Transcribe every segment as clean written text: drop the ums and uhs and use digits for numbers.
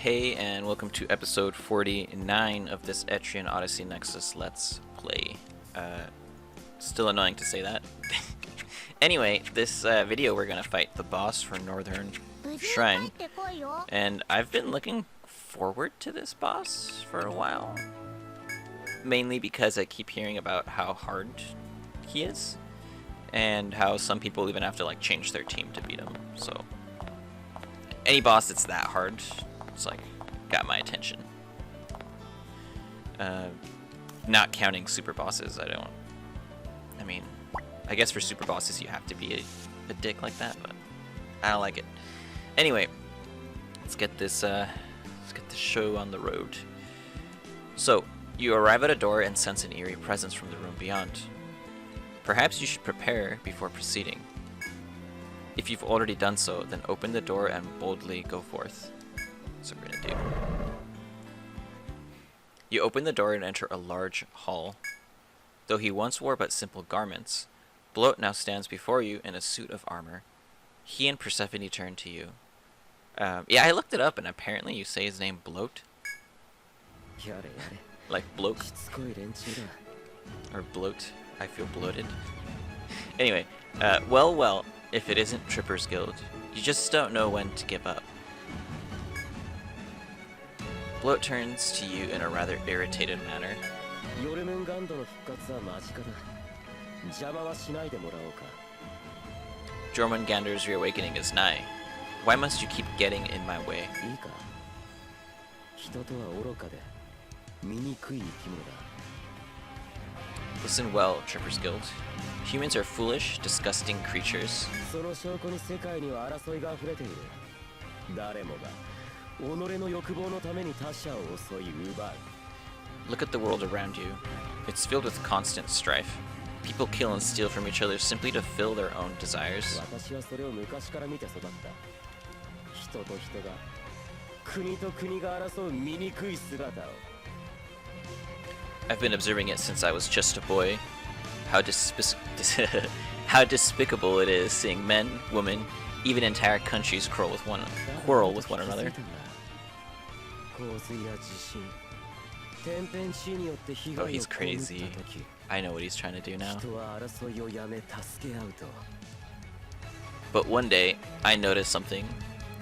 Hey, and welcome to episode 49 of this Etrian Odyssey Nexus Let's Play. Still annoying to say that. Anyway, this video we're gonna fight the boss for Northern Shrine, and I've been looking forward to this boss for a while. Mainly because I keep hearing about how hard he is, and how some people even have to like change their team to beat him, so any boss that's that hard, it's like, got my attention. Not counting super bosses, I mean, I guess for super bosses you have to be a dick like that, but I don't like it. Anyway, let's get this show on the road. So, you arrive at a door and sense an eerie presence from the room beyond. Perhaps you should prepare before proceeding. If you've already done so, then open the door and boldly go forth. That's what we're gonna do. You open the door and enter a large hall. Though he once wore but simple garments, Bloat now stands before you in a suit of armor. He and Persephone turn to you. Yeah, I looked it up and apparently you say his name Bloat. Like bloat. Or bloat. I feel bloated. Anyway, well, if it isn't Tripper's Guild, you just don't know when to give up. Bloat turns to you in a rather irritated manner. Jormungandr's reawakening is nigh. Why must you keep getting in my way? Listen well, Tripper's Guild. Humans are foolish, disgusting creatures. Look at the world around you. It's filled with constant strife. People kill and steal from each other simply to fill their own desires. I've been observing it since I was just a boy. How despicable it is seeing men, women, even entire countries quarrel with one another. Oh, he's crazy. I know what he's trying to do now. But one day, I noticed something.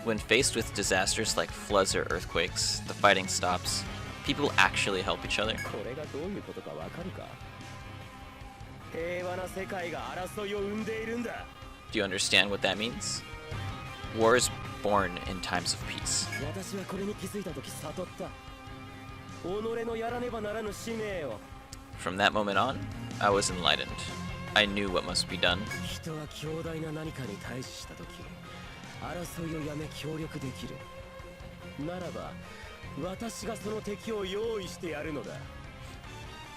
When faced with disasters like floods or earthquakes, the fighting stops. People actually help each other. Do you understand what that means? War is born in times of peace. From that moment on, I was enlightened. I knew what must be done.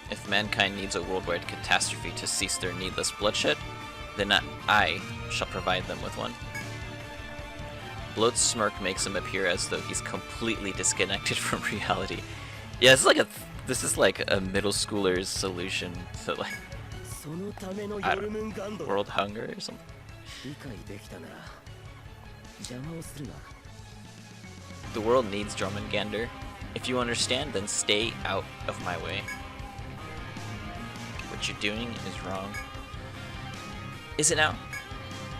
If mankind needs a worldwide catastrophe to cease their needless bloodshed, then I shall provide them with one. Bloat's smirk makes him appear as though he's completely disconnected from reality. Yeah, this is like a middle schooler's solution to like, I don't know, world hunger or something. The world needs Jormungandr. If you understand, then stay out of my way. What you're doing is wrong. Is it now?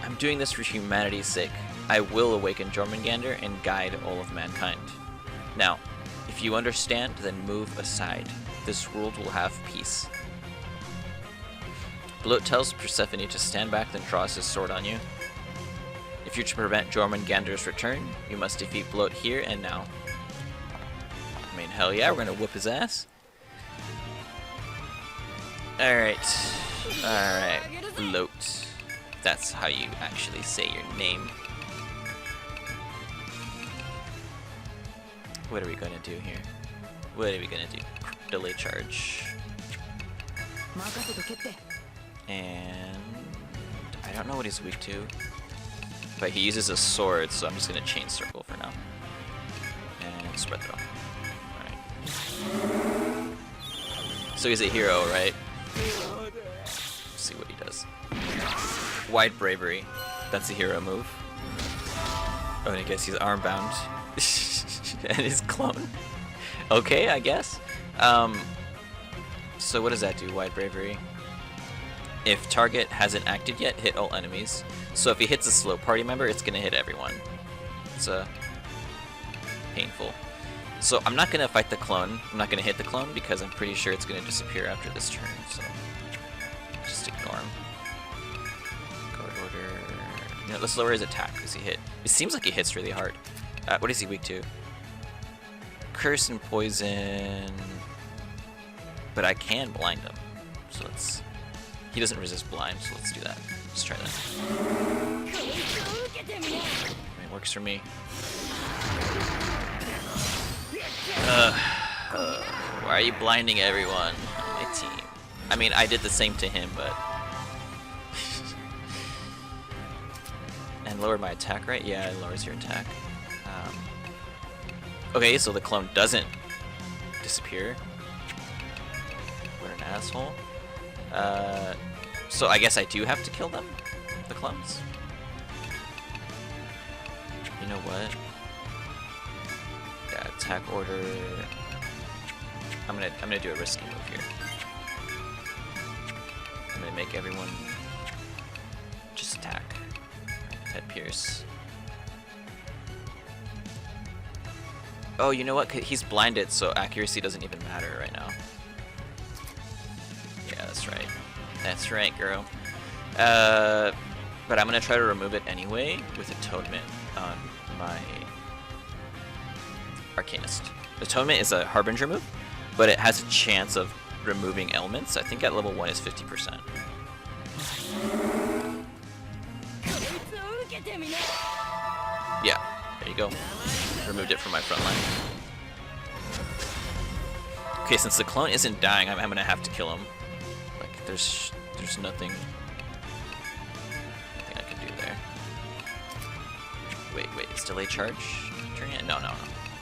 I'm doing this for humanity's sake. I will awaken Jormungandr and guide all of mankind. Now, if you understand, then move aside. This world will have peace. Bloat tells Persephone to stand back, then draws his sword on you. If you're to prevent Jormungandr's return, you must defeat Bloat here and now. I mean, hell yeah, we're gonna whoop his ass. Alright, Bloat. That's how you actually say your name. What are we gonna do here? What are we gonna do? Delay charge. And I don't know what he's weak to. But he uses a sword, so I'm just gonna chain circle for now. And spread throw. Alright. So he's a hero, right? Let's see what he does. Wide bravery. That's a hero move. Oh, and I guess he's arm bound. and his clone. Okay, I guess. So what does that do? Wide Bravery. If target hasn't acted yet, hit all enemies. So if he hits a slow party member, it's gonna hit everyone. It's painful. So I'm not gonna fight the clone. I'm not gonna hit the clone because I'm pretty sure it's gonna disappear after this turn. So just ignore him. Guard order. You know, let's lower his attack because he hit. It seems like he hits really hard. What is he weak to? Curse and poison. But I can blind him. So let's. He doesn't resist blind, so let's do that. Let's try that. It works for me. Why are you blinding everyone on my team? I mean, I did the same to him, but... And lower my attack, right? Yeah, it lowers your attack. Okay, so the clone doesn't disappear. What an asshole. So I guess I do have to kill them? The clones? You know what? Yeah, attack order. I'm gonna do a risky move here. I'm gonna make everyone just attack. Head pierce. Oh, you know what? He's blinded, so accuracy doesn't even matter right now. Yeah, that's right. That's right, girl. But I'm gonna try to remove it anyway with Atonement on my Arcanist. Atonement is a Harbinger move, but it has a chance of removing elements. I think at level 1 is 50%. Yeah, there you go. Removed it from my front line. Okay, since the clone isn't dying, I'm gonna have to kill him. Like, there's nothing I can do there. Wait, it's delay charge turning it? No.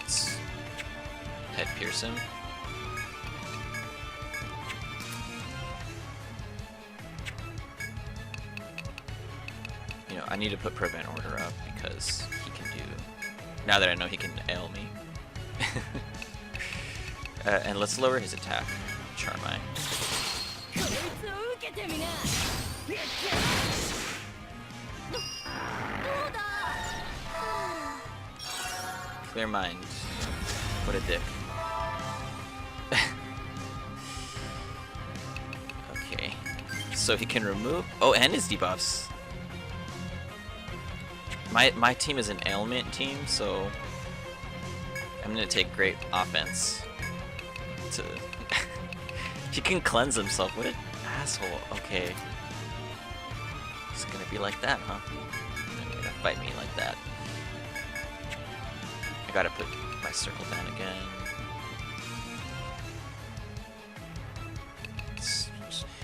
It's head pierce him. You know, I need to put prevent order up because he can do. Now that I know he can ail me. And let's lower his attack. Charmai. Clear mind. What a dick. Okay. So he can remove. Oh, and his debuffs. My team is an ailment team, so I'm gonna take great offense. To he can cleanse himself. What an asshole. Okay. It's gonna be like that, huh? You're gonna fight me like that. I gotta put my circle down again.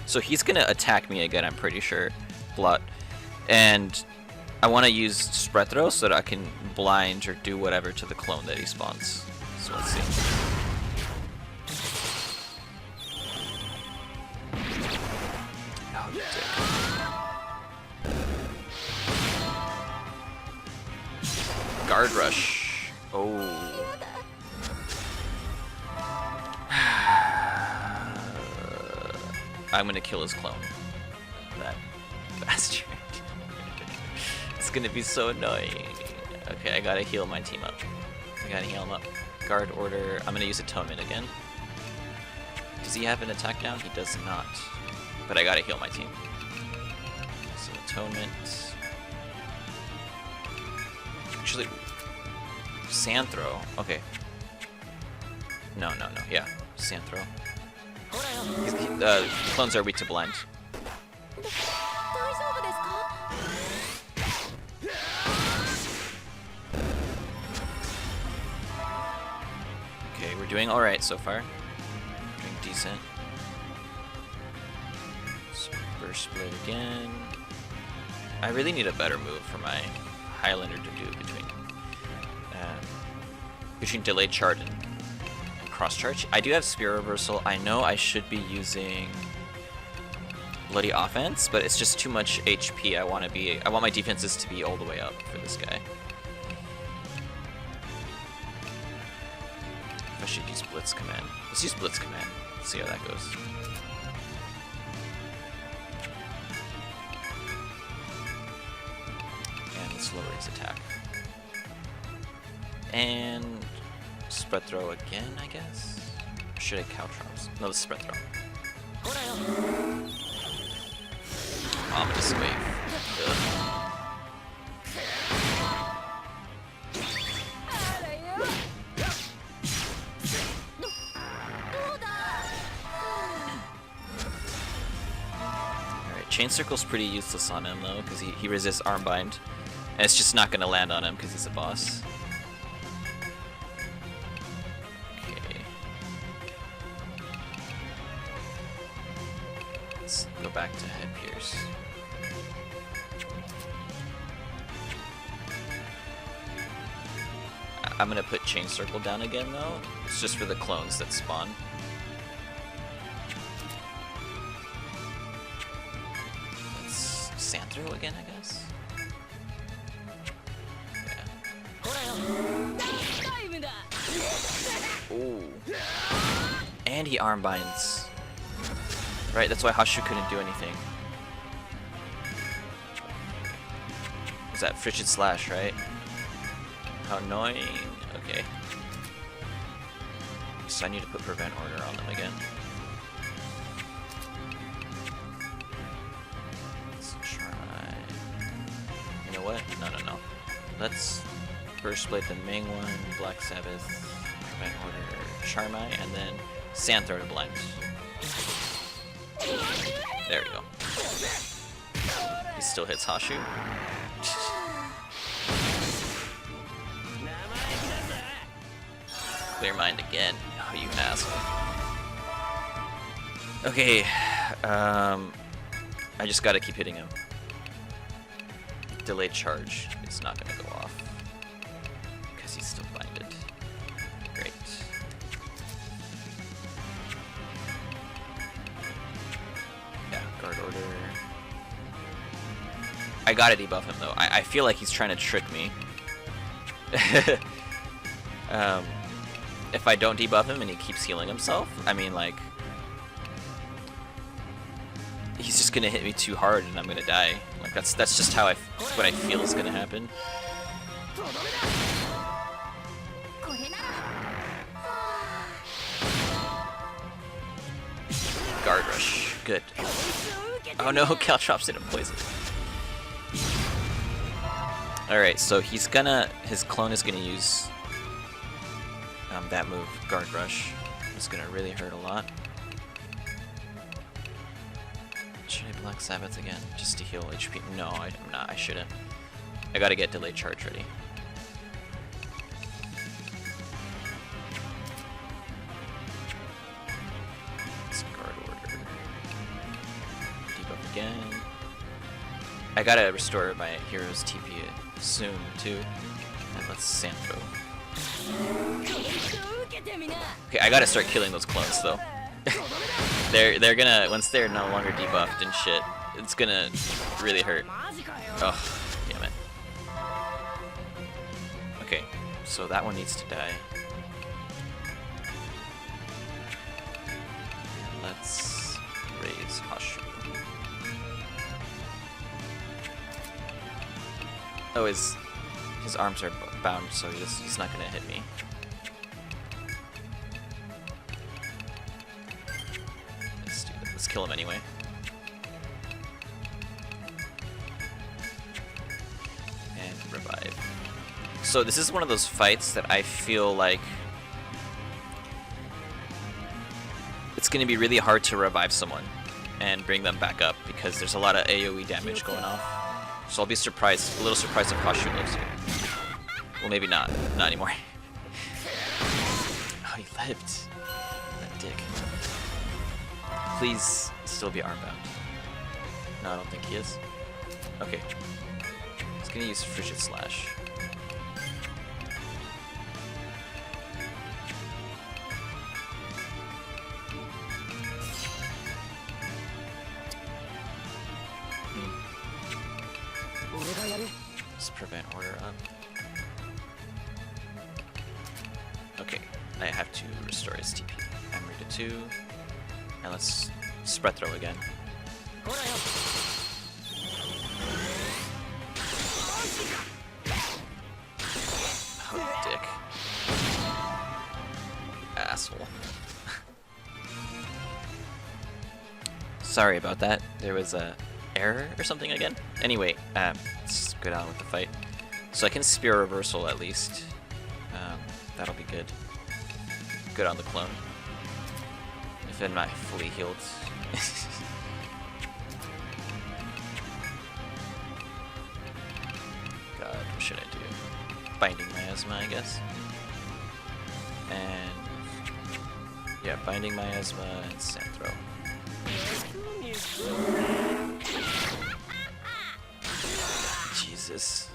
So he's gonna attack me again, I'm pretty sure. Blót. And I want to use spread throw so that I can blind or do whatever to the clone that he spawns. So let's see. Oh, you dick. Guard rush. Oh. I'm gonna kill his clone. That bastard. It's gonna be so annoying. Okay, I gotta heal my team up. I gotta heal him up. Guard order. I'm gonna use Atonement again. Does he have an attack down? He does not. But I gotta heal my team. So Atonement. Actually, Sand Throw. Okay. No. Yeah, Sand Throw. Clones are weak to blind. Okay, we're doing alright so far. Doing decent. So burst split again. I really need a better move for my Highlander to do between delayed charge and cross charge. I do have spear reversal. I know I should be using bloody offense, but it's just too much HP. I want my defenses to be all the way up for this guy. should use Blitz Command. Let's use Blitz Command. See how that goes. And let's lower his attack. And spread throw again, I guess? Or should I Caltrops? No, let's spread throw. Ominous wave. Ugh. Chain Circle's pretty useless on him though, because he resists Armbind. And it's just not going to land on him because he's a boss. Okay. Let's go back to Head Pierce. I'm going to put Chain Circle down again though. It's just for the clones that spawn. Throw again, I guess. Yeah. Ooh. And he arm binds. Right, that's why Hashu couldn't do anything. Was that Frigid Slash, right? How annoying. Okay. So I need to put Prevent Order on them again. What? No. Let's Burst Blade the main one, Black Sabbath, Prevent Order, Charmai, and then Sand Throw to blind. There we go. He still hits Hashu. Clear Mind again. Oh, you asshole. Okay. I just gotta keep hitting him. Delayed charge is not going to go off because he's still blinded. Great. Yeah, guard order. I gotta debuff him though. I feel like he's trying to trick me. If I don't debuff him and he keeps healing himself, I mean like he's just gonna hit me too hard and I'm gonna die. Like that's just how what I feel is gonna happen. Guard rush, good. Oh no, Caltrops didn't poison. All right, so his clone is gonna use that move, guard rush. It's gonna really hurt a lot. Should I Black Sabbath again, just to heal HP? No, I'm not. I shouldn't. I gotta get delayed charge ready. Let's guard order. Debuff again. I gotta restore my hero's TP soon too. And let's Sand Throw. Okay, I gotta start killing those clones though. They're gonna, once they're no longer debuffed and shit, it's gonna really hurt. Oh, damn it. Okay, so that one needs to die. And let's raise Hashu. Oh, his arms are bound, so he's not gonna hit me. Let's kill him anyway. And revive. So this is one of those fights that I feel like it's going to be really hard to revive someone and bring them back up because there's a lot of AoE damage going off. So I'll be surprised, a little surprised if Hashu lives here. Well, maybe not. Not anymore. Oh, he lived. That dick. Please still be armbound. No, I don't think he is. Okay. He's gonna use Frigid Slash. Let's prevent order up. Okay. I have to restore his TP. Emery to 2. And let's spread throw again. Oh, dick. Asshole. Sorry about that. There was a error or something again. Anyway, let's go down with the fight. So I can spear reversal at least. That'll be good. Good on the clone. If I'm not fully healed. God, what should I do? Binding Miasma, I guess. And yeah, Binding Miasma and Sand Throw. Jesus.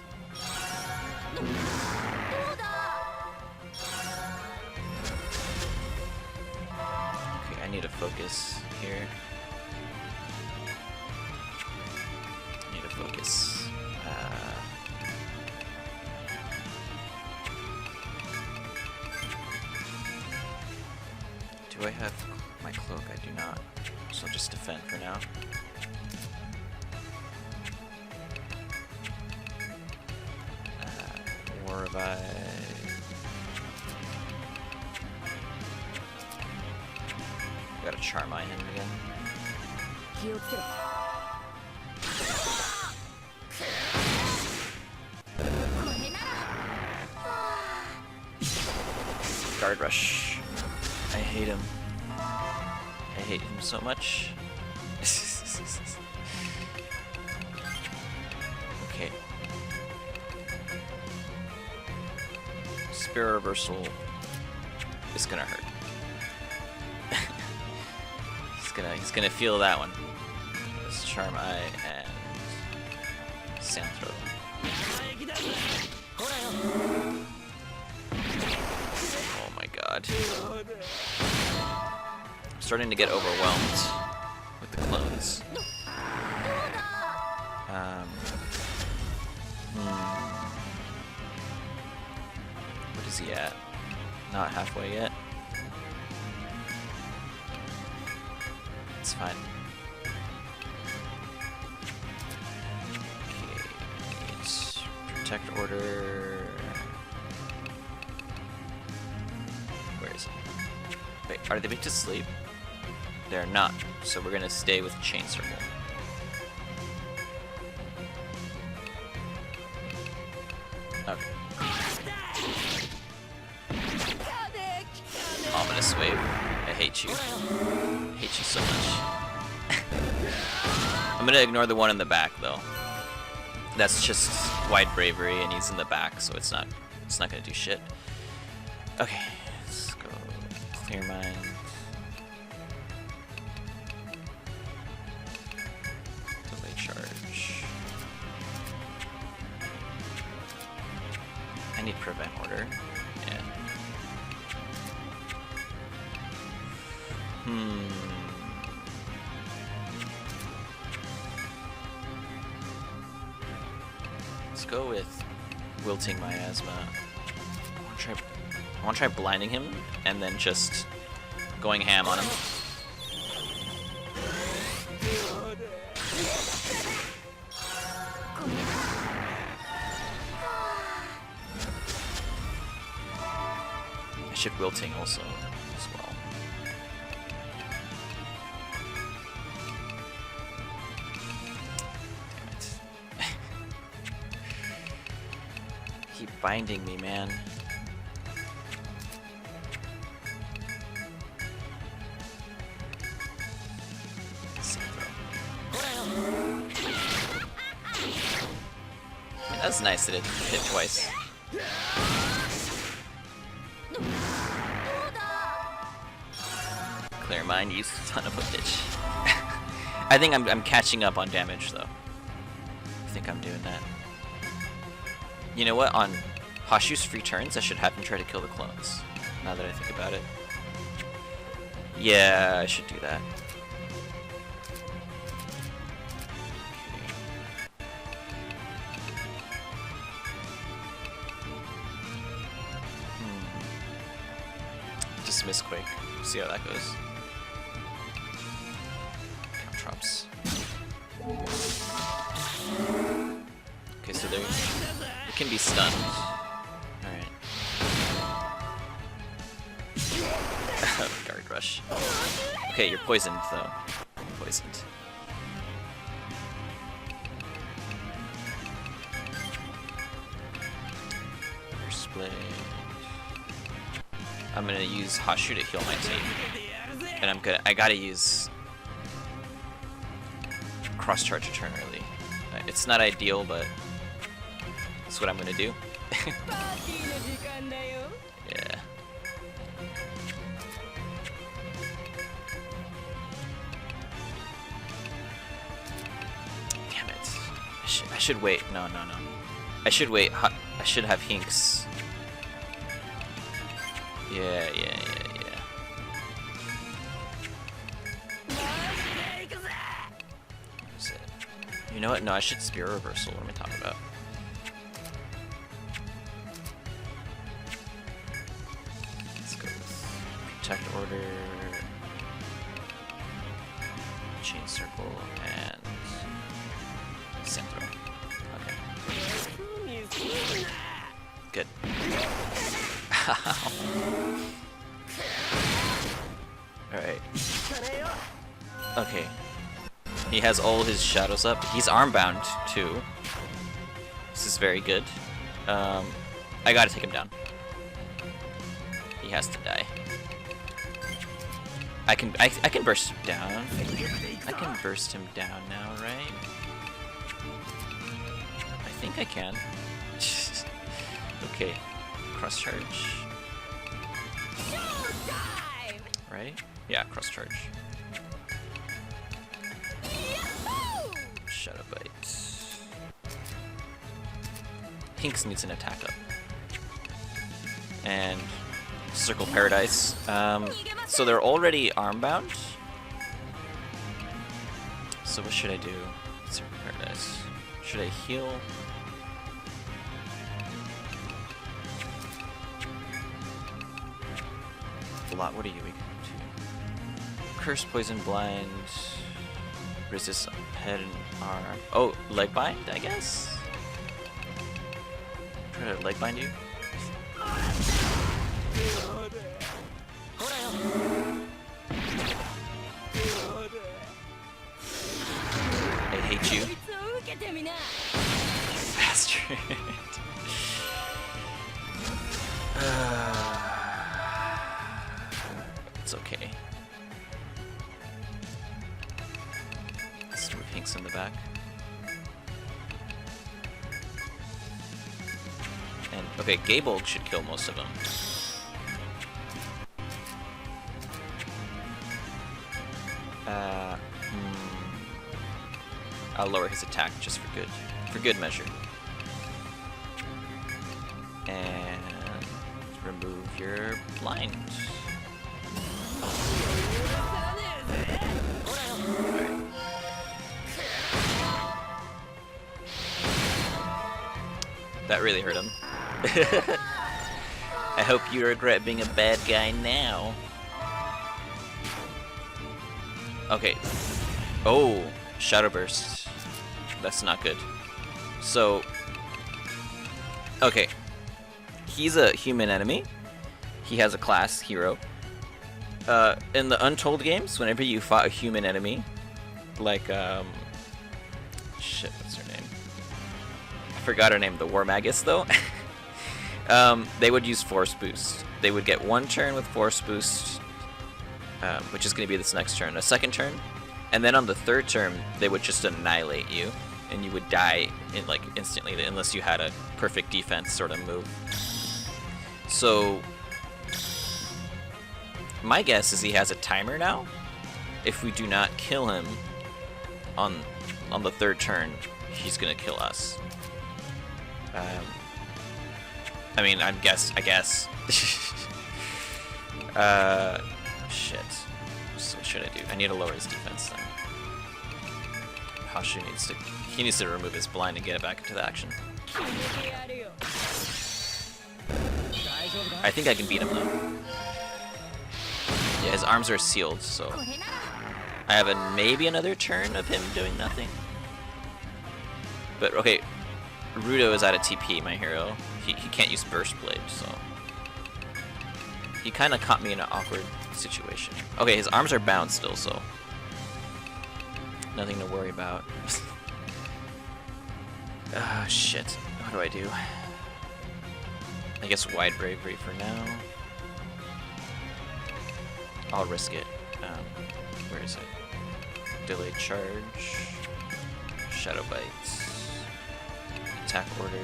Okay, I need to focus here. I need to focus. Do I have my cloak? I do not. So I'll just defend for now. War Revive. Gotta charm eye him again. Guard rush. I hate him. I hate him so much. Okay. Spear reversal is gonna hurt. he's gonna feel that one. This charm eye and sand throw. Oh my god. I'm starting to get overwhelmed with the clones. What is he at? Not halfway yet. It's fine. Okay, it's protect order. Where is it? Wait, are they weak to sleep? They're not, so we're gonna stay with chain circle. Okay. Ominous wave. I hate you. I hate you so much. I'm gonna ignore the one in the back though. That's just wide bravery and he's in the back, so it's not gonna do shit. Okay, let's go clear mind. Delay charge. I need prevent order. Yeah. Let's go with wilting miasma. I want to try blinding him and then just going ham on him. I should wilting also as well. Damn it. Keep binding me, man. That's nice that it hit twice. Clear mind, you son of a bitch. I think I'm catching up on damage though. I think I'm doing that. You know what? On Hoshu's free turns, I should have him try to kill the clones. Now that I think about it. Yeah, I should do that. just Mistquake. See how that goes. Caltrops. Okay, so it can be stunned. Alright. Guard Rush. Okay, you're poisoned though. Poisoned. Split. I'm gonna use Hashu to heal my team. And I gotta use cross charge a turn early. It's not ideal, but that's what I'm gonna do. Yeah. Damn it. I should wait. No. I should wait. I should have Hinks. Yeah. Where's it? You know what? No, I should Spear Reversal. What am I talking about? Let's go with Protect Order, Chain Circle, and Centro. Okay. Good. Alright. Okay. He has all his shadows up. He's armbound too. This is very good. I gotta take him down. He has to die. I can burst him down. I can burst him down now, right? I think I can. Okay. Cross charge. Right? Yeah, cross charge. Shadow Bite. Hinks needs an attack up. And Circle Paradise. So they're already armbound. So what should I do? Circle Paradise. Should I heal? Blót, what are you weak to? Curse, Poison, Blind, Resist Head and Arm. Oh, Leg Bind, I guess? Try to Leg Bind you? I hate you. Bastard. It's okay. Let's do Hinks in the back. And okay, Gaybold should kill most of them. I'll lower his attack just for good measure. And remove your blind. That really hurt him. I hope you regret being a bad guy now. Okay. Oh, Shadow Burst. That's not good. So, okay. He's a human enemy. He has a class hero. In the Untold games, whenever you fought a human enemy, like, shit, what's her name? I forgot her name, the War Magus, though. They would use Force Boost. They would get one turn with Force Boost, which is going to be this next turn, a second turn, and then on the third turn, they would just annihilate you, and you would die in, like, instantly, unless you had a perfect defense sort of move. So, my guess is he has a timer now. If we do not kill him on the third turn, he's gonna kill us. I mean, I guess. Shit. So what should I do? I need to lower his defense then. Hashu needs to remove his blind and get it back into the action. I think I can beat him though. Yeah, his arms are sealed, so I have maybe another turn of him doing nothing. But okay, Rudo is out of TP, my hero. He can't use Burst Blade, so he kind of caught me in an awkward situation. Okay, his arms are bound still, so nothing to worry about. Ah, shit. What do I do? I guess Wide Bravery for now. I'll risk it. Where is it? Delayed Charge. Shadow Bites. Attack Order.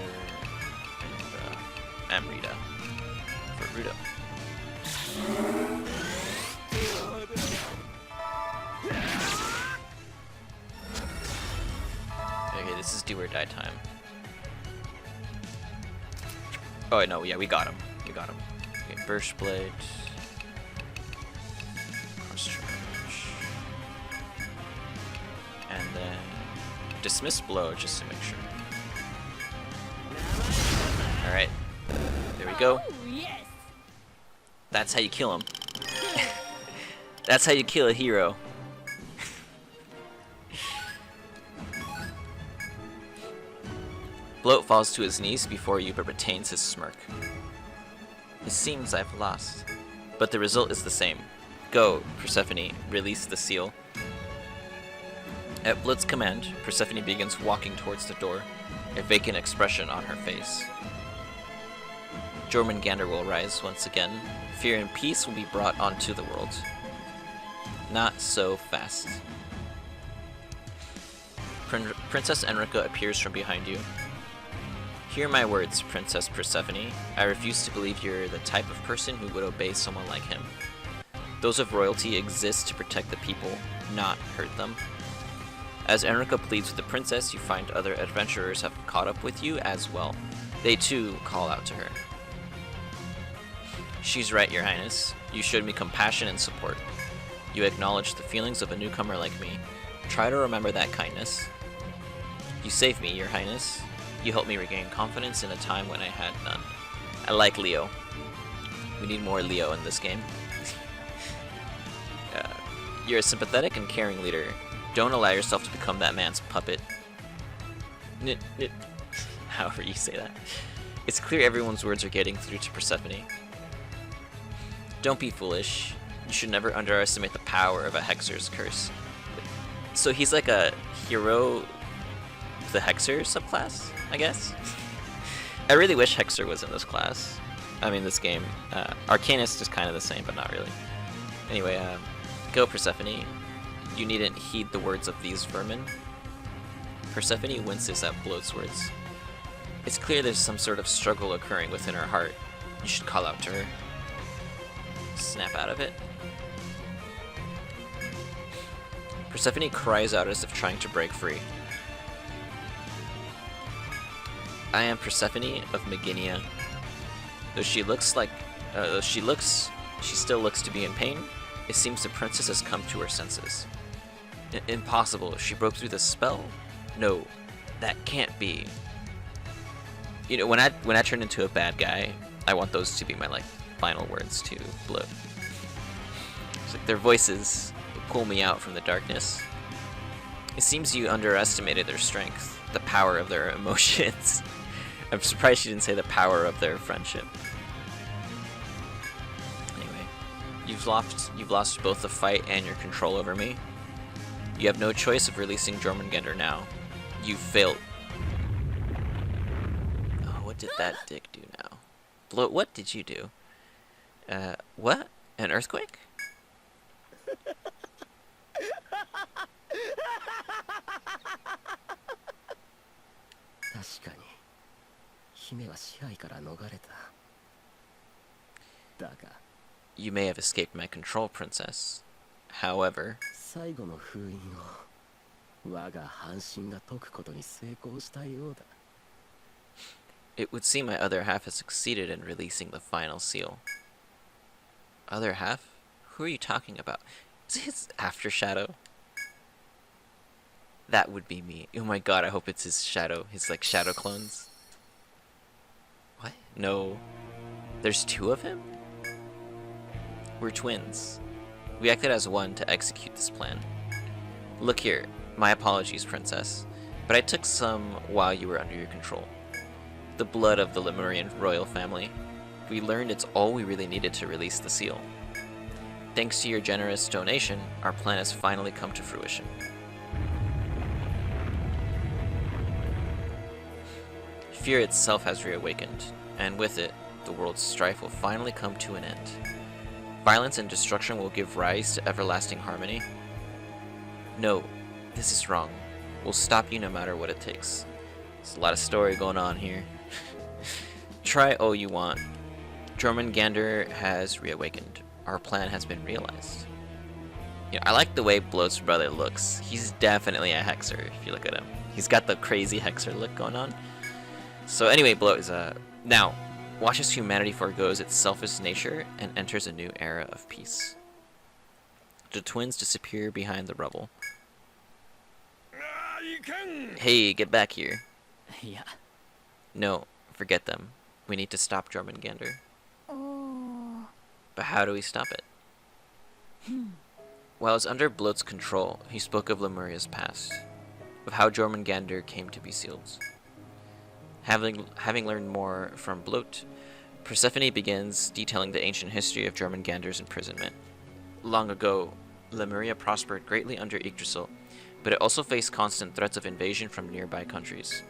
And Amrita. For Rudo. Okay, this is do or die time. Oh no, yeah, we got him. We got him. Okay, Burst Blade. Cross Charge. And then Dismiss Blow just to make sure. Alright. There we go. That's how you kill him. That's how you kill a hero. Bloat falls to his knees before you but retains his smirk. It seems I've lost, but the result is the same. Go, Persephone, release the seal. At Bloat's command, Persephone begins walking towards the door, a vacant expression on her face. Jormungandr will rise once again. Fear and peace will be brought onto the world. Not so fast. Princess Enrica appears from behind you. Hear my words, Princess Persephone. I refuse to believe you're the type of person who would obey someone like him. Those of royalty exist to protect the people, not hurt them. As Enrica pleads with the princess, you find other adventurers have caught up with you as well. They too call out to her. She's right, Your Highness. You showed me compassion and support. You acknowledged the feelings of a newcomer like me. Try to remember that kindness. You saved me, Your Highness. You helped me regain confidence in a time when I had none. I like Leo. We need more Leo in this game. You're a sympathetic and caring leader. Don't allow yourself to become that man's puppet. However you say that. It's clear everyone's words are getting through to Persephone. Don't be foolish. You should never underestimate the power of a Hexer's curse. So he's like a hero, the Hexer subclass, I guess? I really wish Hexer was in this class. I mean, this game. Arcanist is kind of the same, but not really. Anyway, go Persephone. You needn't heed the words of these vermin. Persephone winces at Bloat's words. It's clear there's some sort of struggle occurring within her heart. You should call out to her. Snap out of it. Persephone cries out as if trying to break free. I am Persephone of Meginia. Though she still looks to be in pain, it seems the princess has come to her senses. Impossible, she broke through the spell? No, that can't be. You know, when I turn into a bad guy, I want those to be my final words to Bloat. It's like their voices pull me out from the darkness. It seems you underestimated their strength, the power of their emotions. I'm surprised she didn't say the power of their friendship. Anyway, you've lost both the fight and your control over me. You have no choice of releasing Jormungandr now. You've failed. Oh, what did that dick do now? Bloat, what did you do? What? An earthquake? 確かに姫は支配から逃れた。だが You may have escaped my control, princess. However, 最後の封印を我が半身が解くことに成功したようだ。 it would seem my other half has succeeded in releasing the final seal. Other half? Who are you talking about? Is it his after shadow? That would be me. Oh my god, I hope it's his shadow. His shadow clones. What? No. There's two of him? We're twins. We acted as one to execute this plan. Look here, my apologies, Princess, but I took some while you were under your control. The blood of the Lemurian royal family. We learned it's all we really needed to release the seal. Thanks to your generous donation, our plan has finally come to fruition. Fear itself has reawakened, and with it, the world's strife will finally come to an end. Violence and destruction will give rise to everlasting harmony. No, this is wrong. We'll stop you no matter what it takes. There's a lot of story going on here. Try all you want. Jormungandr has reawakened. Our plan has been realized. You know, I like the way Bloat's brother looks. He's definitely a hexer if you look at him. He's got the crazy hexer look going on. So anyway, Bloat is now, watch as humanity forgoes its selfish nature and enters a new era of peace. The twins disappear behind the rubble. Hey, get back here. Yeah. No, forget them. We need to stop Jormungandr. But how do we stop it? While it's under Bloat's control, he spoke of Lemuria's past, of how Jormungandr came to be sealed. Having learned more from Bloat, Persephone begins detailing the ancient history of Jormungandr's imprisonment. Long ago, Lemuria prospered greatly under Yggdrasil, but it also faced constant threats of invasion from nearby countries.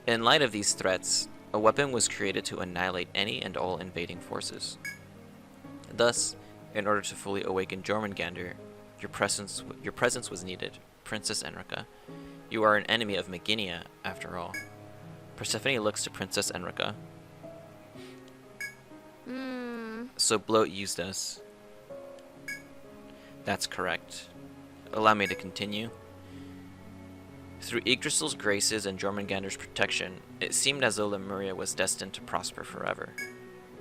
In light of these threats, a weapon was created to annihilate any and all invading forces. Thus, in order to fully awaken Jormungandr, your presence was needed, Princess Enrica. You are an enemy of Meginia, after all. Persephone looks to Princess Enrica. So Bloat used us. That's correct. Allow me to continue. Through Yggdrasil's graces and Jormungandr's protection, it seemed as though Lemuria was destined to prosper forever.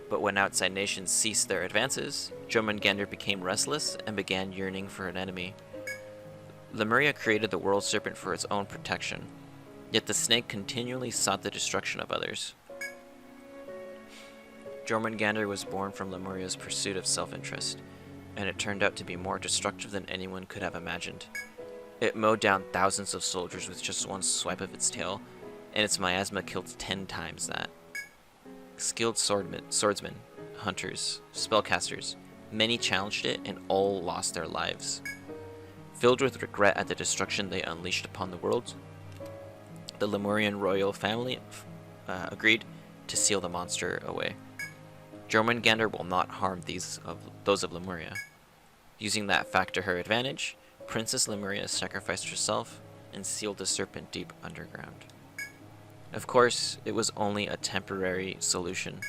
But when outside nations ceased their advances, Jormungandr became restless and began yearning for an enemy. Lemuria created the world serpent for its own protection, yet the snake continually sought the destruction of others. Jormungandr was born from Lemuria's pursuit of self-interest, and it turned out to be more destructive than anyone could have imagined. It mowed down thousands of soldiers with just one swipe of its tail, and its miasma killed 10 times that. Skilled swordsmen, hunters, spellcasters, many challenged it and all lost their lives. Filled with regret at the destruction they unleashed upon the world, the Lemurian royal family agreed to seal the monster away. Jormungandr will not harm those of Lemuria. Using that fact to her advantage, Princess Lemuria sacrificed herself and sealed the serpent deep underground. Of course, it was only a temporary solution.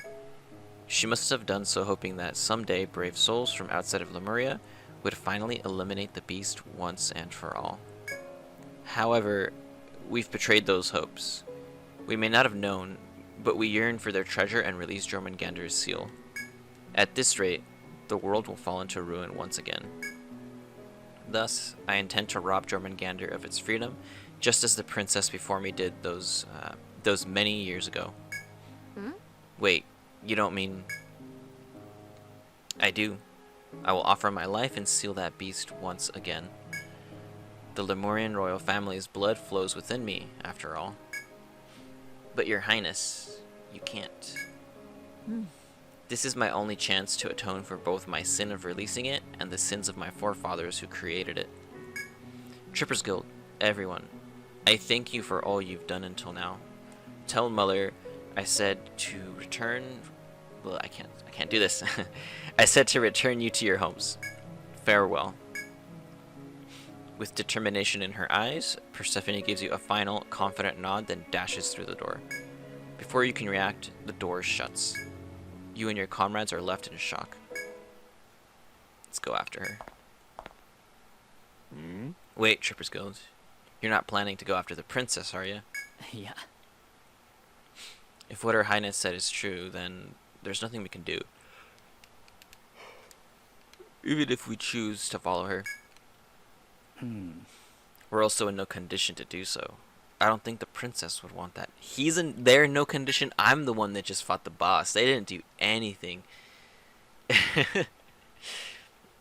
She must have done so hoping that someday brave souls from outside of Lemuria would finally eliminate the beast once and for all. However, we've betrayed those hopes. We may not have known, but we yearn for their treasure and release Jormungandr's seal. At this rate, the world will fall into ruin once again. Thus, I intend to rob Jormungandr of its freedom, just as the princess before me did those many years ago. Wait, you don't mean... I do. I will offer my life and seal that beast once again. The Lemurian royal family's blood flows within me, after all. But your highness, you can't. This is my only chance to atone for both my sin of releasing it and the sins of my forefathers who created it. Trippers Guild, everyone, I thank you for all you've done until now. Tell Muller I said to return... Well, I can't do this. I said to return you to your homes. Farewell. With determination in her eyes, Persephone gives you a final, confident nod, then dashes through the door. Before you can react, the door shuts. You and your comrades are left in shock. Let's go after her. Wait, Trippers Guild. You're not planning to go after the princess, are you? Yeah. If what her highness said is true, then there's nothing we can do. Even if we choose to follow her. We're also in no condition to do so. I don't think the princess would want that. They're in no condition. I'm the one that just fought the boss. They didn't do anything.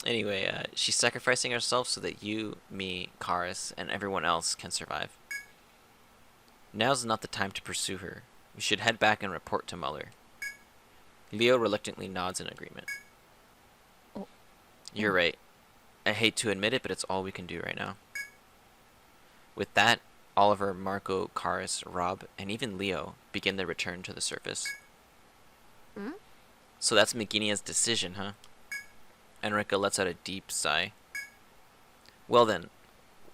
Anyway, she's sacrificing herself so that you, me, Karis, and everyone else can survive. Now's not the time to pursue her. We should head back and report to Muller. Leo reluctantly nods in agreement. You're right. I hate to admit it, but it's all we can do right now. With that, Oliver, Marco, Karis, Rob, and even Leo begin their return to the surface. So that's Meginia's decision, huh? Enrica lets out a deep sigh. Well then,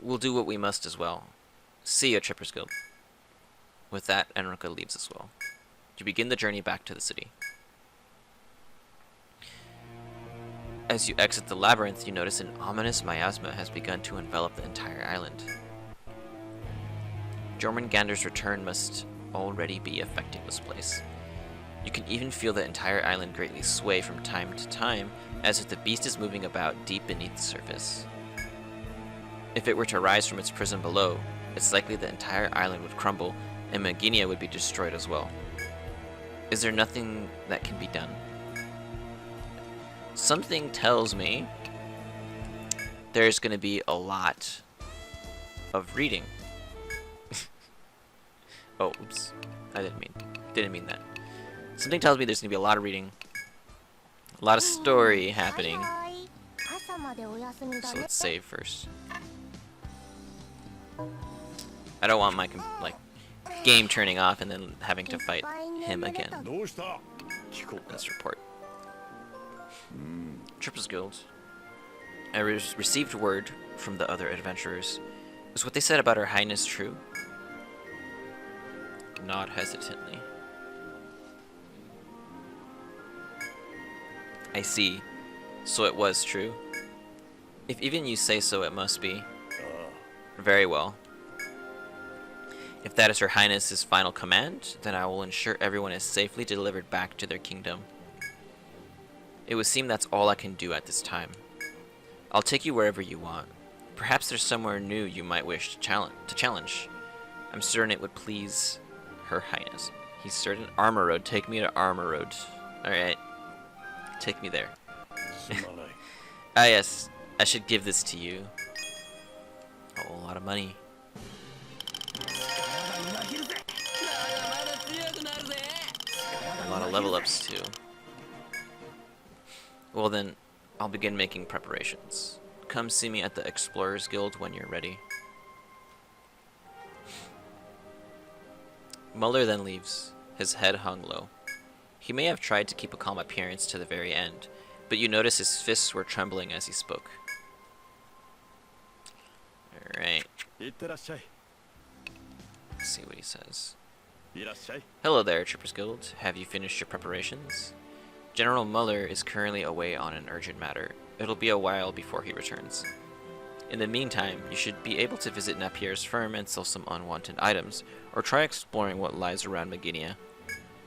we'll do what we must as well. See you at Trippers Guild. With that, Enrica leaves as well. You begin the journey back to the city. As you exit the labyrinth, you notice an ominous miasma has begun to envelop the entire island. Jormungandr's return must already be affecting this place. You can even feel the entire island greatly sway from time to time, as if the beast is moving about deep beneath the surface. If it were to rise from its prison below, it's likely the entire island would crumble, and Meginia would be destroyed as well. Is there nothing that can be done? Something tells me there's going to be a lot of reading. Oh, oops. I didn't mean that. Something tells me there's going to be a lot of reading. A lot of story happening. So let's save first. I don't want my game turning off and then having to fight him again. Let's report. Trippers Guild. I received word from the other adventurers. Was what they said about Her Highness true? Nod hesitantly. I see. So it was true. If even you say so, it must be. Very well. If that is Her Highness's final command, then I will ensure everyone is safely delivered back to their kingdom. It would seem that's all I can do at this time. I'll take you wherever you want. Perhaps there's somewhere new you might wish to challenge. I'm certain it would please Her Highness. He's certain. Armor Road. Take me to Armor Road. Alright. Take me there. Ah yes. I should give this to you. Oh, a lot of money. A lot of level ups too. Well then, I'll begin making preparations. Come see me at the Explorers Guild when you're ready. Muller then leaves, his head hung low. He may have tried to keep a calm appearance to the very end, but you notice his fists were trembling as he spoke. Alright. Let's see what he says. Hello there, Trippers Guild. Have you finished your preparations? General Muller is currently away on an urgent matter. It'll be a while before he returns. In the meantime, you should be able to visit Napier's firm and sell some unwanted items, or try exploring what lies around Meginia.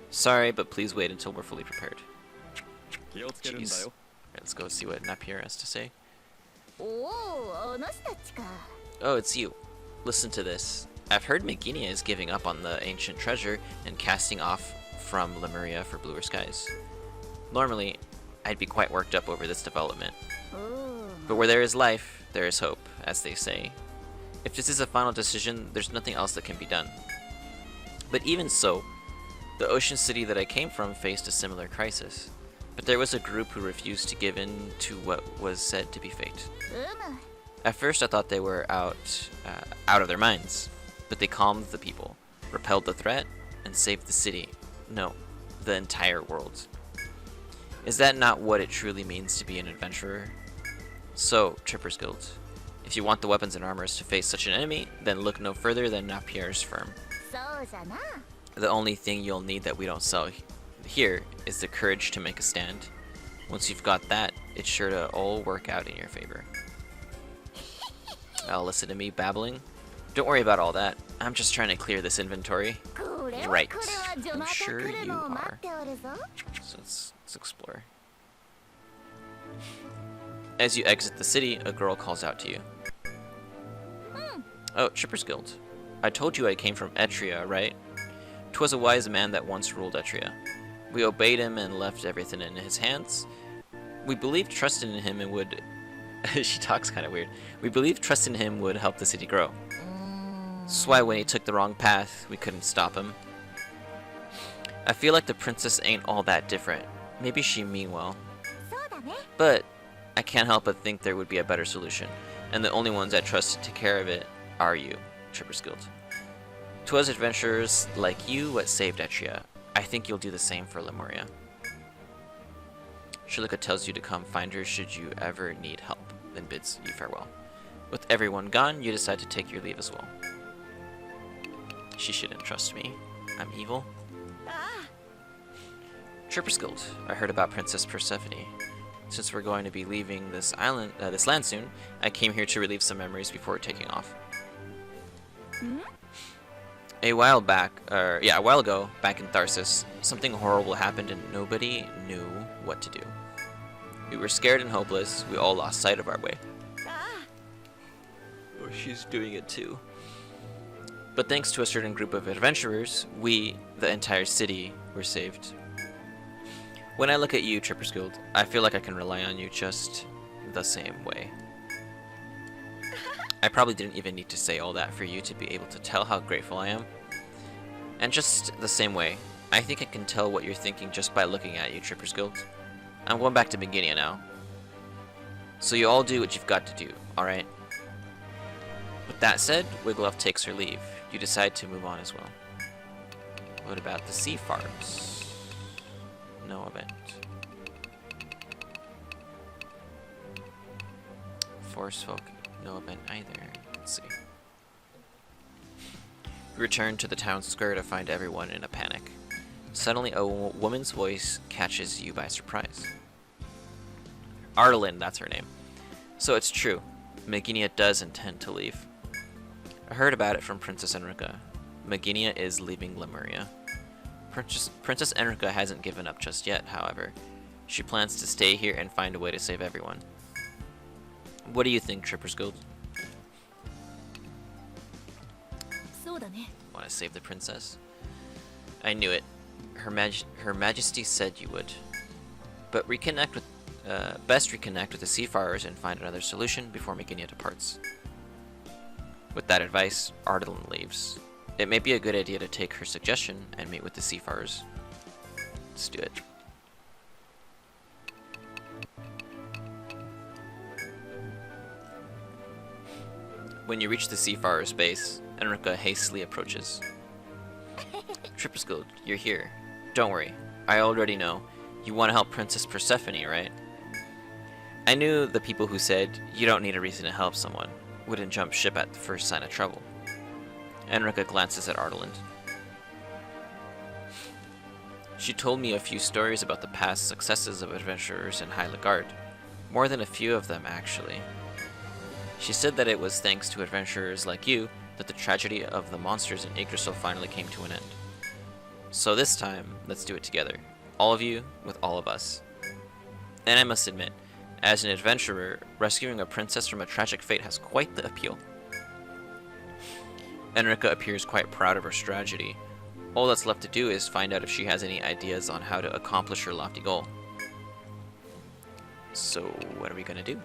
Sorry, but please wait until we're fully prepared. Jeez. Let's go see what Napier has to say. Oh, it's you. Listen to this. I've heard Meginia is giving up on the ancient treasure and casting off from Lemuria for bluer skies. Normally, I'd be quite worked up over this development. But where there is life, there is hope, as they say. If this is a final decision, there's nothing else that can be done. But even so, the ocean city that I came from faced a similar crisis. But there was a group who refused to give in to what was said to be fate. At first I thought they were out of their minds, but they calmed the people, repelled the threat, and saved the city. No, the entire world. Is that not what it truly means to be an adventurer? So, Trippers Guild, if you want the weapons and armors to face such an enemy, then look no further than Napier's firm. The only thing you'll need that we don't sell here is the courage to make a stand. Once you've got that, it's sure to all work out in your favor. Now listen to me babbling. Don't worry about all that. I'm just trying to clear this inventory. Right. I'm sure you are. So let's explore. As you exit the city, a girl calls out to you. Oh, Trippers Guild. I told you I came from Etria, right? 'Twas a wise man that once ruled Etria. We obeyed him and left everything in his hands. We believed, trusted in him, and would She talks kind of weird. We believe trust in him would help the city grow. That's why when he took the wrong path, we couldn't stop him. I feel like the princess ain't all that different. Maybe she mean well. But I can't help but think there would be a better solution. And the only ones I trust to take care of it are you, Tripper's Guild. 'Twas adventurers like you what saved Etria. I think you'll do the same for Lemuria. Shalika tells you to come find her should you ever need help, then bids you farewell. With everyone gone, you decide to take your leave as well. She shouldn't trust me. I'm evil. Tripper's Guild. I heard about Princess Persephone. Since we're going to be leaving this island, this land soon, I came here to relieve some memories before taking off. A while ago, back in Tharsis, something horrible happened and nobody knew what to do. We were scared and hopeless. We all lost sight of our way. Or she's doing it too. But thanks to a certain group of adventurers, we, the entire city, were saved. When I look at you, Tripper's Guild, I feel like I can rely on you just the same way. I probably didn't even need to say all that for you to be able to tell how grateful I am. And just the same way, I think I can tell what you're thinking just by looking at you, Tripper's Guild. I'm going back to Beginia now. So you all do what you've got to do, alright? With that said, Wiglaf takes her leave. You decide to move on as well. What about the Seafarers? No event. Forest folk, no event either. Let's see. We return to the town square to find everyone in a panic. Suddenly, a woman's voice catches you by surprise. Arlyn, that's her name. So it's true. Meginia does intend to leave. I heard about it from Princess Enrica. Meginia is leaving Lemuria. Princess Enrica hasn't given up just yet, however. She plans to stay here and find a way to save everyone. What do you think, Tripper's Guild? Want to save the princess? I knew it. Her Majesty said you would. But best reconnect with the Seafarers and find another solution before Meginia departs. With that advice, Arlyn leaves. It may be a good idea to take her suggestion and meet with the Seafarers. Let's do it. When you reach the Seafarers' base, Enrica hastily approaches. Tripper's Guild, you're here. Don't worry, I already know. You want to help Princess Persephone, right? I knew the people who said, you don't need a reason to help someone, wouldn't jump ship at the first sign of trouble. Enrica glances at Arlyn. She told me a few stories about the past successes of adventurers in Highlander. More than a few of them, actually. She said that it was thanks to adventurers like you that the tragedy of the monsters in Yggdrasil finally came to an end. So this time, let's do it together. All of you, with all of us. And I must admit, as an adventurer, rescuing a princess from a tragic fate has quite the appeal. Enrica appears quite proud of her strategy. All that's left to do is find out if she has any ideas on how to accomplish her lofty goal. So, what are we gonna do?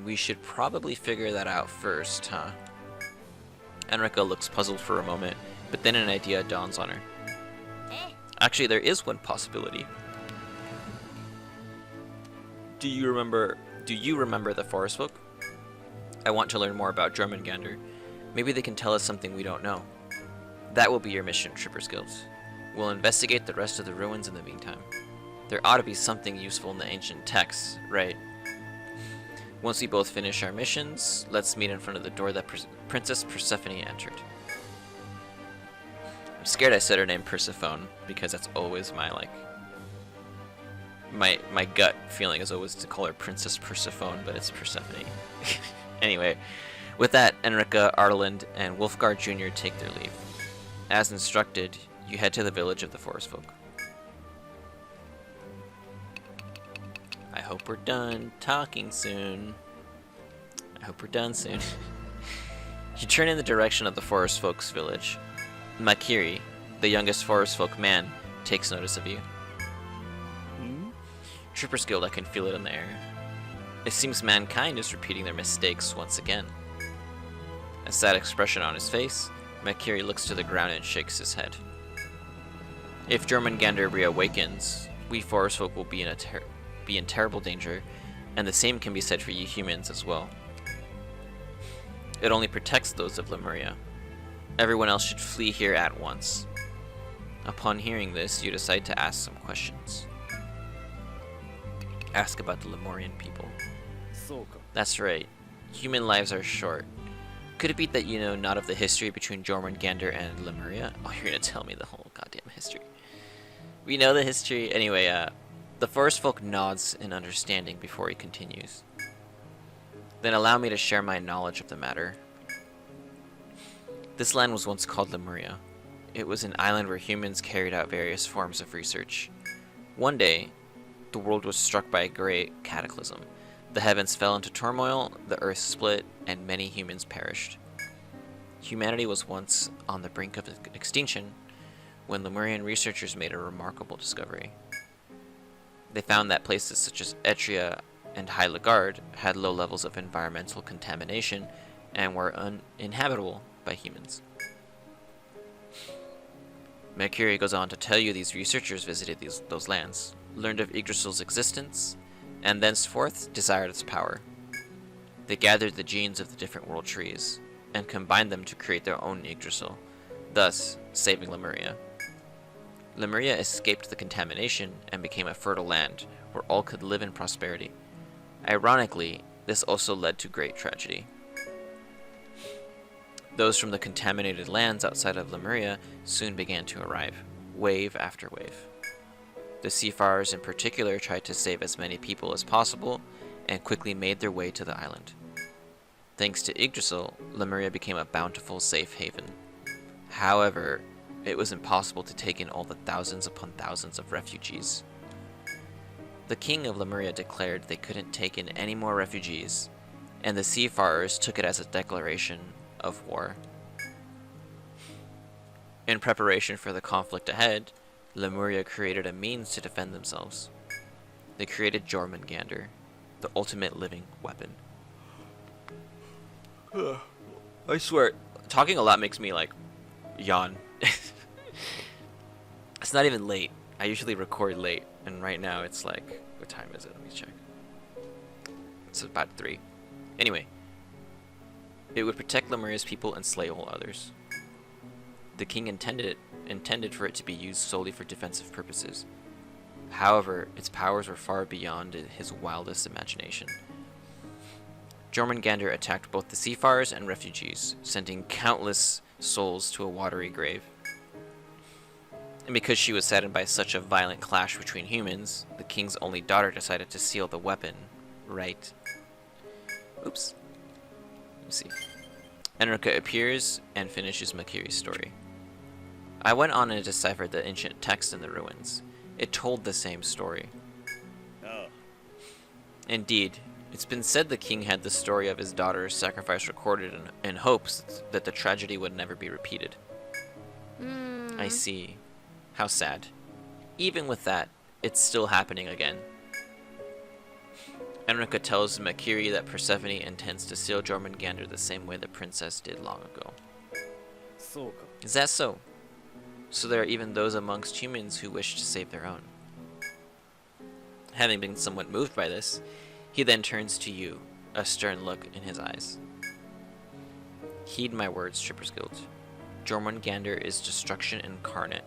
We should probably figure that out first, huh? Enrica looks puzzled for a moment, but then an idea dawns on her. Actually, there is one possibility. Do you remember the forest folk? I want to learn more about Jormungandr. Maybe they can tell us something we don't know. That will be your mission, Tripper's Guild. We'll investigate the rest of the ruins in the meantime. There ought to be something useful in the ancient texts, right? Once we both finish our missions, let's meet in front of the door that Princess Persephone entered. I'm scared I said her name Persephone, because that's always my my gut feeling is always to call her Princess Persephone, but it's Persephone. Anyway, with that, Enrica, Arlyn, and Wolfgar Jr. take their leave. As instructed, you head to the village of the forest folk. I hope we're done talking soon. I hope we're done soon. You turn in the direction of the forest folk's village. Makiri, the youngest forest folk man, takes notice of you. Tripper's Guild, I can feel it in the air. It seems mankind is repeating their mistakes once again. A sad expression on his face, Mercury looks to the ground and shakes his head. If Jormungandr reawakens, we forest folk will be in terrible danger, and the same can be said for you humans as well. It only protects those of Lemuria. Everyone else should flee here at once. Upon hearing this, you decide to ask some questions. Ask about the Lemurian people. That's right. Human lives are short. Could it be that you know not of the history between Jormungandr and Lemuria? Oh, you're gonna tell me the whole goddamn history. We know the history. Anyway, the forest folk nods in understanding before he continues. Then allow me to share my knowledge of the matter. This land was once called Lemuria. It was an island where humans carried out various forms of research. One day, the world was struck by a great cataclysm. The heavens fell into turmoil, the earth split, and many humans perished. Humanity was once on the brink of extinction when Lemurian researchers made a remarkable discovery. They found that places such as Etria and Highlander had low levels of environmental contamination and were uninhabitable by humans. Mercury goes on to tell you these researchers visited those lands, learned of Yggdrasil's existence, and thenceforth desired its power. They gathered the genes of the different world trees and combined them to create their own Yggdrasil, thus saving Lemuria. Lemuria escaped the contamination and became a fertile land where all could live in prosperity. Ironically, this also led to great tragedy. Those from the contaminated lands outside of Lemuria soon began to arrive, wave after wave. The seafarers in particular tried to save as many people as possible and quickly made their way to the island. Thanks to Yggdrasil, Lemuria became a bountiful safe haven. However, it was impossible to take in all the thousands upon thousands of refugees. The king of Lemuria declared they couldn't take in any more refugees, and the seafarers took it as a declaration of war. In preparation for the conflict ahead, Lemuria created a means to defend themselves. They created Jormungandr, the ultimate living weapon. I swear, talking a lot makes me like yawn. It's not even late. I usually record late, and right now it's like, what time is it? Let me check. It's about 3. Anyway, it would protect Lemuria's people and slay all others. The king intended for it to be used solely for defensive purposes. However, its powers were far beyond his wildest imagination. Jormungandr attacked both the seafarers and refugees, sending countless souls to a watery grave. And because she was saddened by such a violent clash between humans, the king's only daughter decided to seal the weapon. Right. Oops. Let's see. Enrica appears and finishes Mercury's story. I went on and deciphered the ancient text in the ruins. It told the same story. Oh. Indeed, it's been said the king had the story of his daughter's sacrifice recorded in hopes that the tragedy would never be repeated. I see. How sad. Even with that, it's still happening again. Enrica tells Mercury that Persephone intends to seal Jormungandr the same way the princess did long ago. Is that so? So there are even those amongst humans who wish to save their own. Having been somewhat moved by this, he then turns to you, a stern look in his eyes. Heed my words, Trippers Guild. Jormungandr is destruction incarnate.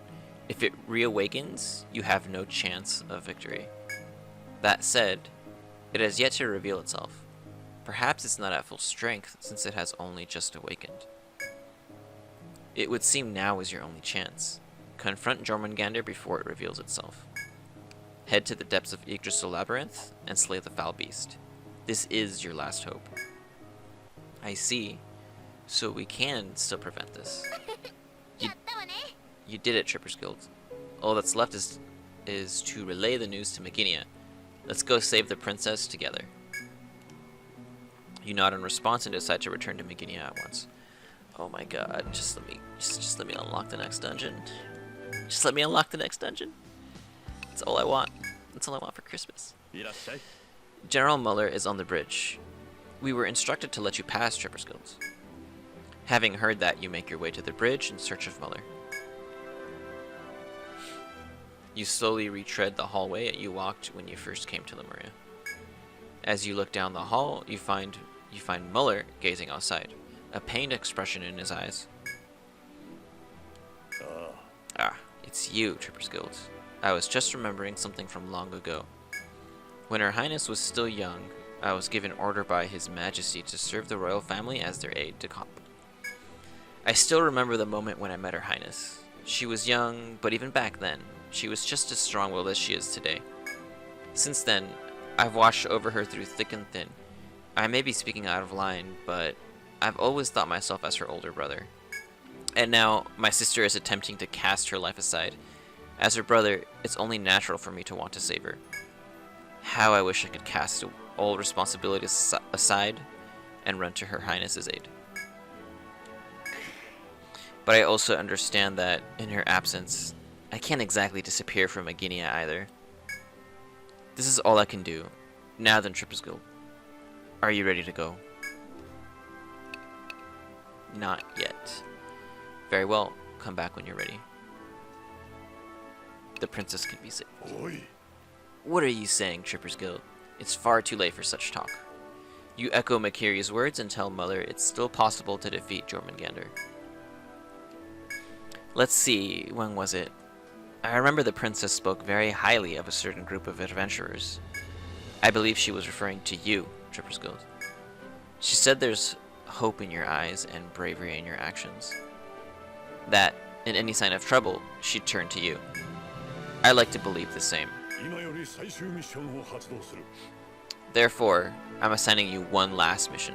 If it reawakens, you have no chance of victory. That said, it has yet to reveal itself. Perhaps it's not at full strength, since it has only just awakened. It would seem now is your only chance. Confront Jormungandr before it reveals itself. Head to the depths of Yggdrasil Labyrinth and slay the foul beast. This is your last hope. I see. So we can still prevent this. You did it, Trippers Guild. All that's left is to relay the news to Meginia. Let's go save the princess together. You nod in response and decide to return to Meginia at once. Oh my god, just let me unlock the next dungeon. Just let me unlock the next dungeon. That's all I want. That's all I want for Christmas. General Muller is on the bridge. We were instructed to let you pass, Tripperskills. Having heard that, you make your way to the bridge in search of Muller. You slowly retread the hallway you walked when you first came to Lemuria. As you look down the hall, you find Muller gazing outside, a pained expression in his eyes. Ah, it's you, Tripperskills. I was just remembering something from long ago. When Her Highness was still young, I was given order by His Majesty to serve the royal family as their aide de camp. I still remember the moment when I met Her Highness. She was young, but even back then, she was just as strong-willed as she is today. Since then, I've watched over her through thick and thin. I may be speaking out of line, but I've always thought myself as her older brother. And now, my sister is attempting to cast her life aside. As her brother, it's only natural for me to want to save her. How I wish I could cast all responsibilities aside and run to Her Highness's aid. But I also understand that, in her absence, I can't exactly disappear from Aginia either. This is all I can do. Now then, Tripperskill. Are you ready to go? Not yet. Very well. Come back when you're ready. The princess can be saved. Oi. What are you saying, Tripperskill? It's far too late for such talk. You echo Makiri's words and tell Muller it's still possible to defeat Jormungandr. Let's see, when was it? I remember the princess spoke very highly of a certain group of adventurers. I believe she was referring to you, Tripperskill. She said there's hope in your eyes and bravery in your actions. That, in any sign of trouble, she'd turn to you. I like to believe the same. Therefore, I'm assigning you one last mission.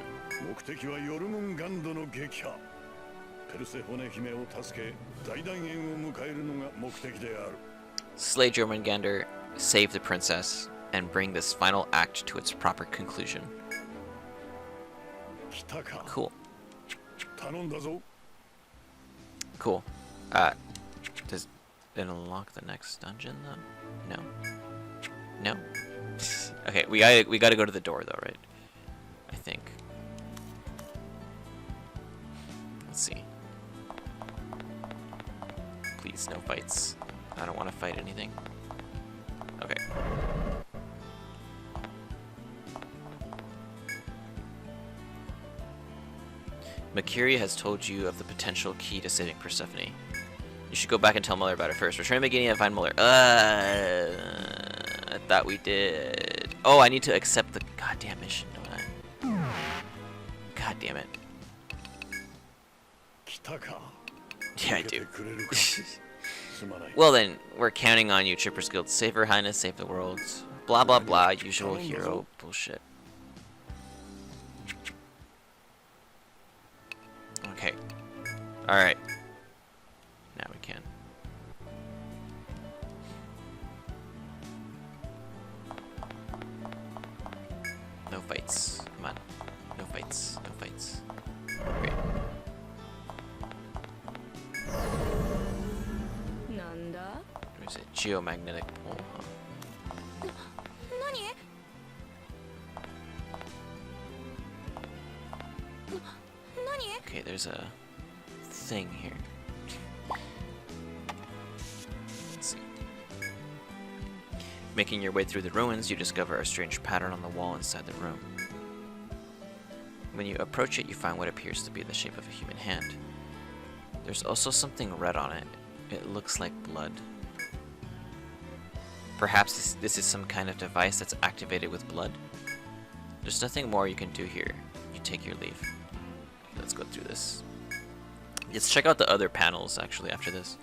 Slay Jormungandr, save the princess, and bring this final act to its proper conclusion. Cool. Cool. Does it unlock the next dungeon though? No. No? Okay, we gotta go to the door though, right? I think. Let's see. Please, no fights. I don't want to fight anything. Okay. Makiri has told you of the potential key to saving Persephone. You should go back and tell Muller about it first. Return to Meginia and find Muller. I thought we did. Oh, I need to accept the goddamn mission, don't I? God damn it. Yeah, I do. Well then, we're counting on you, Tripperskill. Save Her Highness, save the world. Blah blah blah, usual hero bullshit. Okay. Alright. Now we can. No fights. Come on. No fights. No fights. Great. What is it? Geomagnetic pole, huh? Okay, there's a thing here. Let's see. Making your way through the ruins, you discover a strange pattern on the wall inside the room. When you approach it, you find what appears to be the shape of a human hand. There's also something red on it. It looks like blood. Perhaps this is some kind of device that's activated with blood? There's nothing more you can do here. You take your leave. Let's go through this. Let's check out the other panels, actually, after this.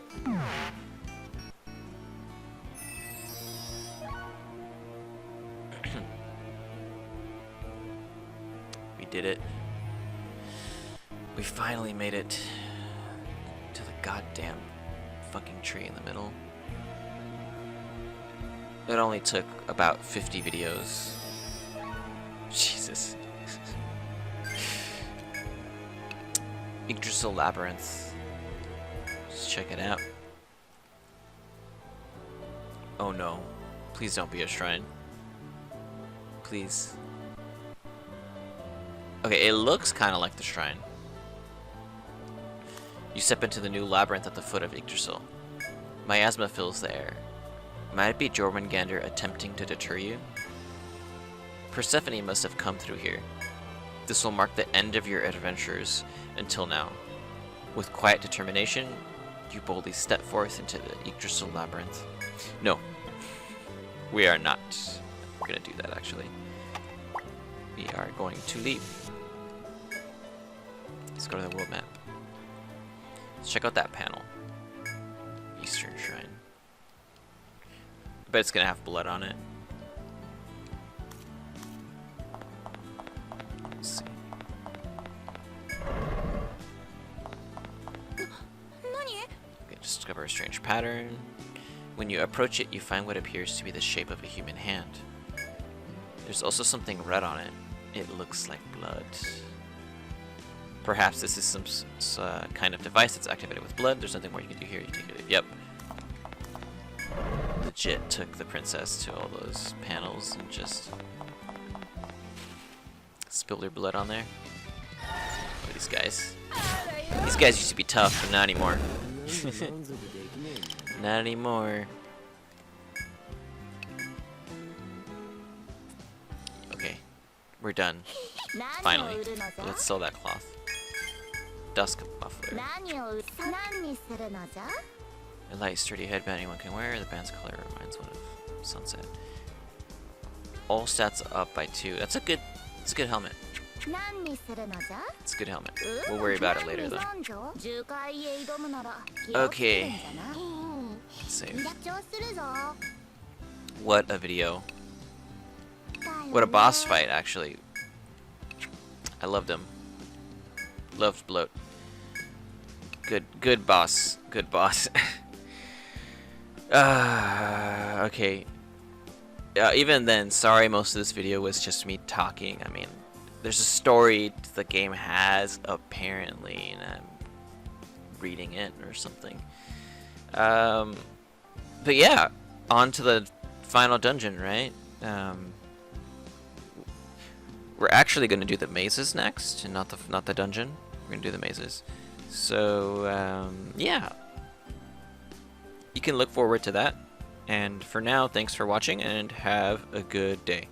We did it. We finally made it to the goddamn fucking tree in the middle. It only took about 50 videos. Jesus. Yggdrasil Labyrinth. Let's check it out. Oh no. Please don't be a shrine. please. Okay, it looks kind of like the shrine. You step into the new labyrinth at the foot of Yggdrasil. Miasma fills the air. Might it be Jormungandr attempting to deter you? Persephone must have come through here. This will mark the end of your adventures until now. With quiet determination, you boldly step forth into the Yggdrasil labyrinth. No, we are not. We're gonna do that actually. We are going to leave. Let's go to the world map. Let's check out that panel. Eastern Shrine. I bet it's gonna have blood on it. Let's see. Okay, discover a strange pattern. When you approach it, you find what appears to be the shape of a human hand. There's also something red on it. It looks like blood. Perhaps this is some kind of device that's activated with blood. There's nothing more you can do here. You take it. Yep. Legit took the princess to all those panels and just spilled her blood on there. Look at these guys. These guys used to be tough, but not anymore. Not anymore. Okay, we're done. Finally. Let's sell that cloth. Dusk muffler. A light, sturdy headband anyone can wear. The band's color reminds one of sunset. All stats up by 2. That's a good helmet. It's a good helmet. We'll worry about it later though. Okay. Save. What a video. What a boss fight, actually. I loved him. Loved Bloat. Good boss. Good boss. Okay. Even then, sorry, most of this video was just me talking. I mean, there's a story the game has, apparently, and I'm reading it or something. But yeah, on to the final dungeon, right? We're actually going to do the mazes next, and not the dungeon. We're going to do the mazes. So, yeah. You can look forward to that. And for now, thanks for watching, and have a good day.